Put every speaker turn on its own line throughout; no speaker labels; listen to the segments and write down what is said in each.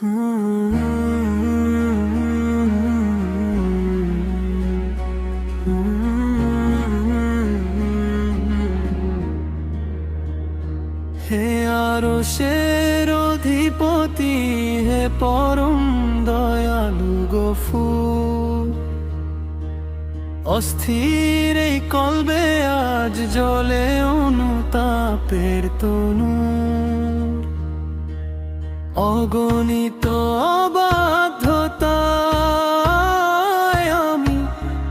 হে আরশের অধিপতি, হে পরম দয়ালু গফুর, অস্থির এই কলবে আজ জ্বলে অনুতাপের তনুর। অগণিত অবাধ্যতায় আমি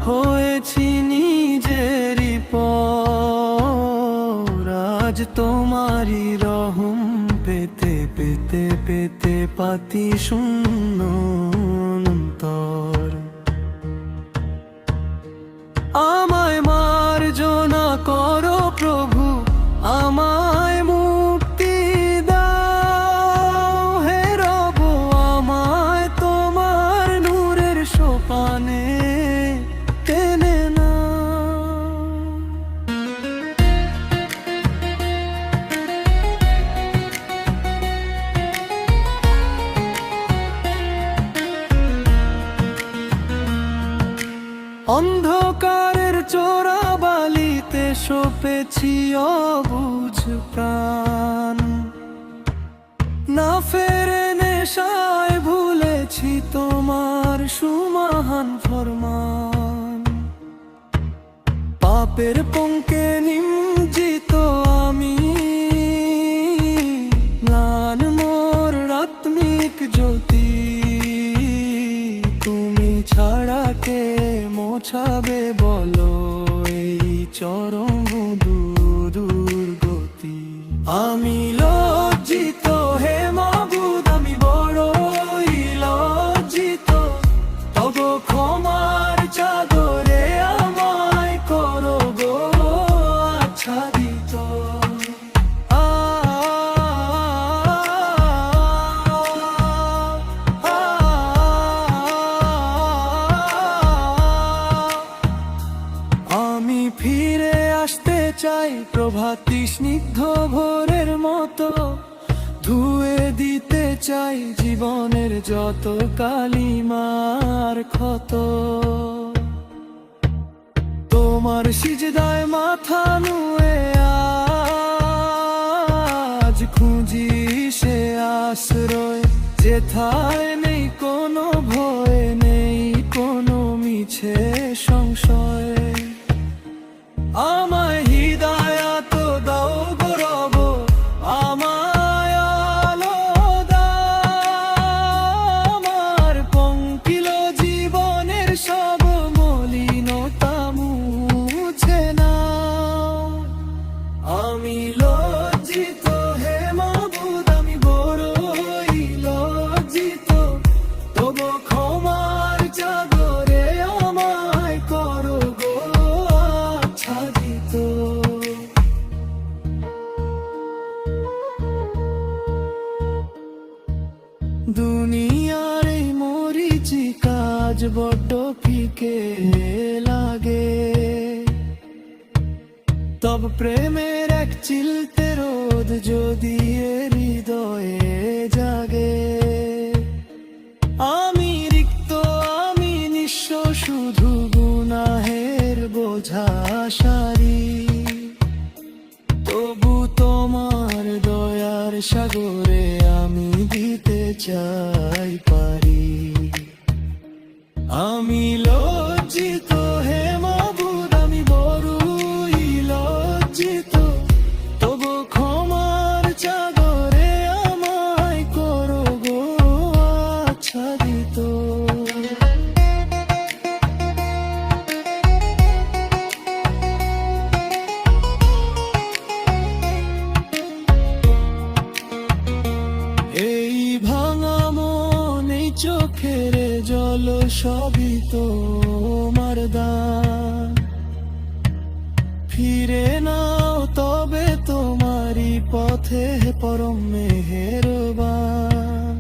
হয়েছি নিজেরই পর। আজ তোমারই রহম পেতে পেতে পেতে পাতি শূন্য অন্তর। আমায় মার্জনা করো প্রভু, আমায় মুক্তি দাও। হে রব, আমায় তোমার নূরের সোপানে টেনে নাও। অন্ধকারের চোরাবালিতে সপেছি অবুঝ প্রাণ, না ফেরে নেশায় ভুলেছি তোমার সুমহান ফরমান। পাপের পঙ্কে নিমজ্জিত আমি, ম্লান মোর আত্মিক জ্যোতি। তুমি ছাড়া কে মোছাবে বলো এই চরম দুর্গতি। আমি লজ্জিত হে মাবুদ, আমি বড়ই লজ্জিত। তব ক্ষমার চাদরে আমায় করো গো আচ্ছাদিত। আমি ফিরে আসতে চাই প্রভাতী স্নিগ্ধ ভোরের মতো। ধুয়ে দিতে চাই জীবনের যত কালিমার ক্ষত। তোমার সিজদায় মাথা নুয়ে আজ খুঁজি সে আশ্রয়, যেথায় নেই কোনো ভয়, নেই কোনো মিছে সংশয়। আমায় হিদায়াত দাও গো রব, আমায় আলো দাও। আমার পঙ্কিল জীবনের সব মলিনতা মুছে নাও। আমি লজ্জিত হে মাবুদ, আমি বড়ই লজ্জিত। তবু ক্ষমার চাদরে আমায় করো গো আচ্ছাদিত। দুনিয়ার এই মরিচিকা আজ বড্ড ফিকে লাগে। তব প্রেমের এক চিলতে রোদ যদি এ হৃদয়ে জাগে। আমি রিক্ত, আমি নিঃস্ব, শুধু গুনাহের বোঝা সারি। তবু তোমার দয়ার সাগরে আমি দিতে চাই পারি। আমি লজ্জিত হে মাবুদ, আমি বড়ই লজ্জিত। তবু ক্ষমার চাদরে আমায় করো গো আচ্ছাদিত। এই ভাঙা মন, এই চোখের জল সবই তোমার দান। ফিরে নাও তবে তোমারই পথে পরম মেহেরবান।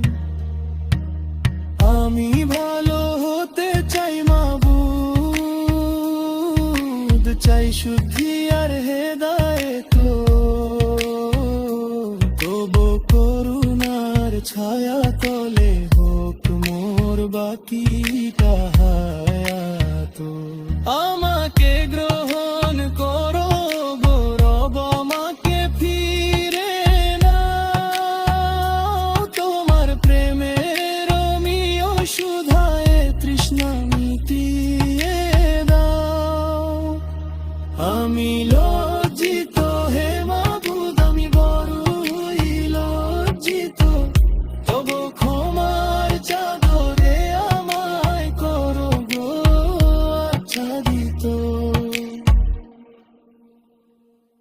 আমি ভালো হতে চাই মাবুদ, চাই শুদ্ধি আর হেদায়েত। তবু করুণার ছায়া তলে হোক মোর বাকিটা হায়াত আমাকে গ্রহণ করো